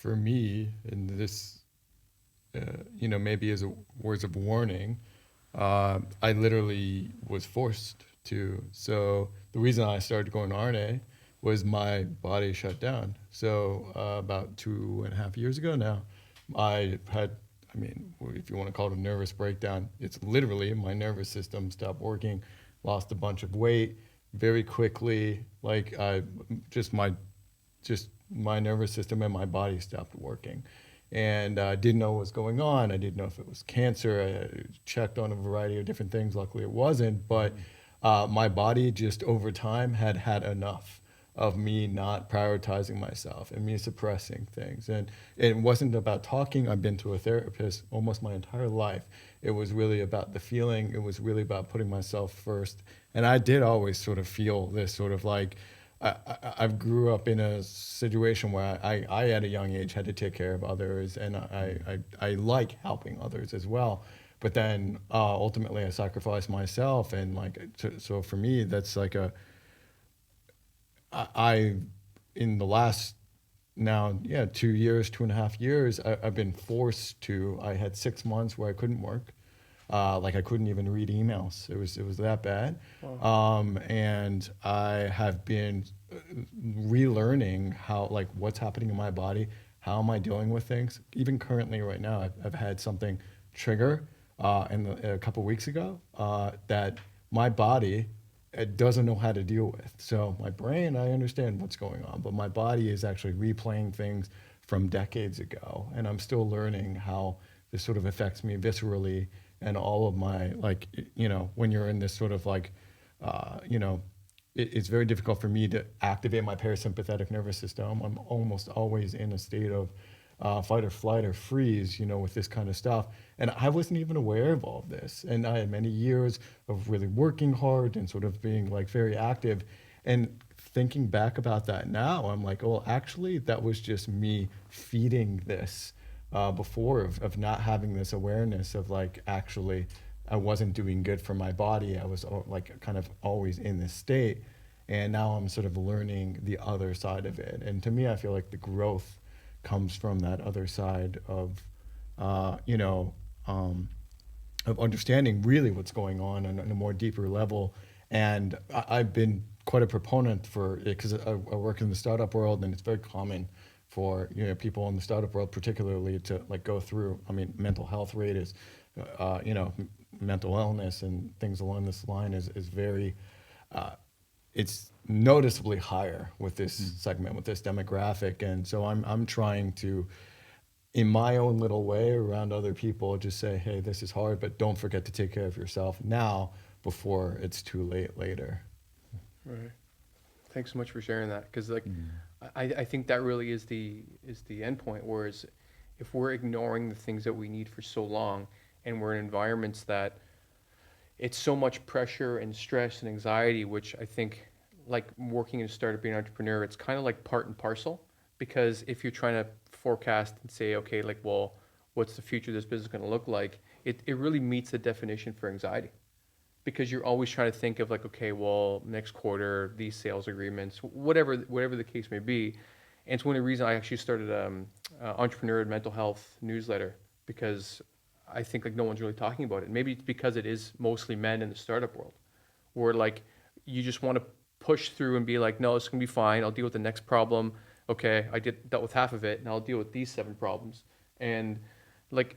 for me, and this, maybe as a words of warning, I literally was forced to. So the reason I started going to RNA was my body shut down. So about 2.5 years ago now, I had, I mean, if you want to call it a nervous breakdown, it's literally my nervous system stopped working, lost a bunch of weight very quickly. Like just my nervous system and my body stopped working. And I didn't know what was going on. I didn't know if it was cancer. I checked on a variety of different things. Luckily, it wasn't. But my body just over time had had enough of me not prioritizing myself and me suppressing things. And it wasn't about talking. I've been to a therapist almost my entire life. It was really about the feeling. It was really about putting myself first. And I did always sort of feel this sort of like, I grew up in a situation where I at a young age had to take care of others, and I like helping others as well. But then ultimately I sacrificed myself, and like so for me that's like I in the last now 2 years, 2.5 years, I've been forced to. I had 6 months where I couldn't work. Like I couldn't even read emails. It was that bad. Wow. And I have been relearning how like what's happening in my body, how am I dealing with things. Even currently, right now, I've had something trigger a couple weeks ago that my body it doesn't know how to deal with. So my brain, I understand what's going on, but my body is actually replaying things from decades ago, and I'm still learning how this sort of affects me viscerally and all of my like when you're in this sort of like it's very difficult for me to activate my parasympathetic nervous system. I'm almost always in a state of fight or flight or freeze, with this kind of stuff. And I wasn't even aware of all of this. And I had many years of really working hard and sort of being like very active. And thinking back about that now, I'm like, well, actually, that was just me feeding this before of not having this awareness of like actually I wasn't doing good for my body. I was like kind of always in this state. And now I'm sort of learning the other side of it. And to me, I feel like the growth comes from that other side uh, you know, um, of understanding really what's going on a more deeper level. And I've been quite a proponent for it because I work in the startup world, and it's very common for people in the startup world, particularly, to like go through. I mean, mental health rate is, mental illness and things along this line is very, it's noticeably higher with this segment, with this demographic, and so I'm trying to in my own little way around other people just say, hey, this is hard, but don't forget to take care of yourself now before it's too late later. Right. Thanks so much for sharing that, because like I think that really is the end point. Whereas if we're ignoring the things that we need for so long, and we're in environments that it's so much pressure and stress and anxiety, which I think, like working in a startup, being an entrepreneur, it's kind of like part and parcel. Because if you're trying to forecast and say, okay, like, well, what's the future of this business going to look like? It really meets the definition for anxiety, because you're always trying to think of like, okay, well, next quarter, these sales agreements, whatever the case may be. And it's one of the reasons I actually started entrepreneur and mental health newsletter, because I think like no one's really talking about it. Maybe it's because it is mostly men in the startup world, where like you just want to push through and be like, no, it's gonna be fine. I'll deal with the next problem. Okay, dealt with half of it, and I'll deal with these 7 problems. And like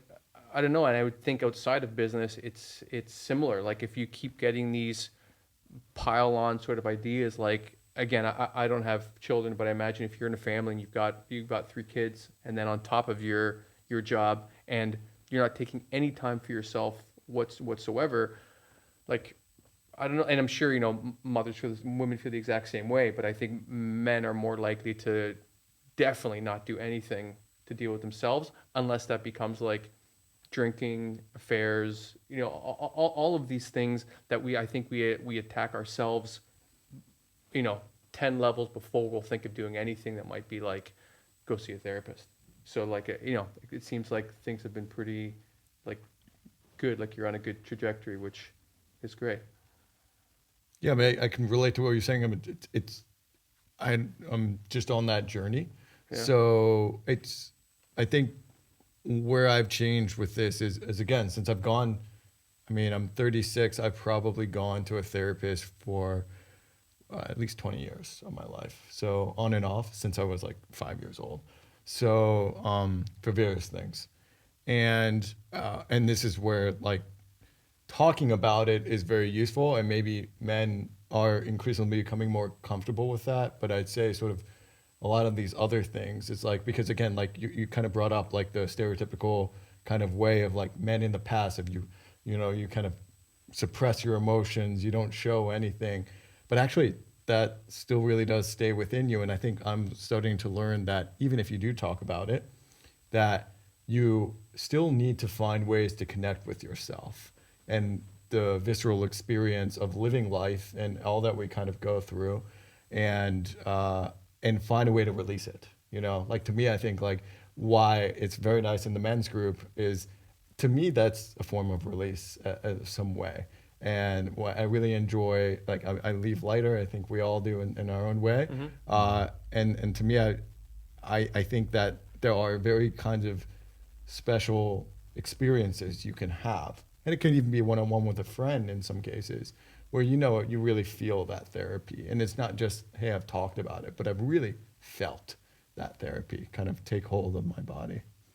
I don't know, and I would think outside of business, it's similar. Like if you keep getting these pile on sort of ideas, like again, I don't have children, but I imagine if you're in a family and you've got 3 kids, and then on top of your job, and you're not taking any time for yourself whatsoever, like I don't know, and I'm sure mothers feel this, women feel the exact same way, but I think men are more likely to definitely not do anything to deal with themselves, unless that becomes like drinking, affairs, all of these things that I think we attack ourselves, you know, 10 levels before we'll think of doing anything that might be like go see a therapist. So like, it seems like things have been pretty like good, like you're on a good trajectory, which is great. Yeah, I mean, I can relate to what you're saying. I mean, I'm just on that journey. Yeah. So it's I think where I've changed with this is again, since I've gone, I mean, I'm 36, I've probably gone to a therapist for at least 20 years of my life. So on and off since I was like 5 years old. So for various things. And this is where like talking about it is very useful, and maybe men are increasingly becoming more comfortable with that. But I'd say sort of a lot of these other things, it's like, because again, like you kind of brought up like the stereotypical kind of way of like men in the past, if you know, you kind of suppress your emotions, you don't show anything, but actually that still really does stay within you. And I think I'm starting to learn that even if you do talk about it, that you still need to find ways to connect with yourself and the visceral experience of living life and all that we kind of go through, and find a way to release it. You know, like to me, I think like why it's very nice in the men's group is, to me, that's a form of release some way. And what I really enjoy, like I leave lighter. I think we all do in our own way. Hmm. And to me, I think that there are very kinds of special experiences you can have. And it could even be one on one with a friend in some cases, where you know you really feel that therapy. And it's not just, hey, I've talked about it, but I've really felt that therapy kind of take hold of my body.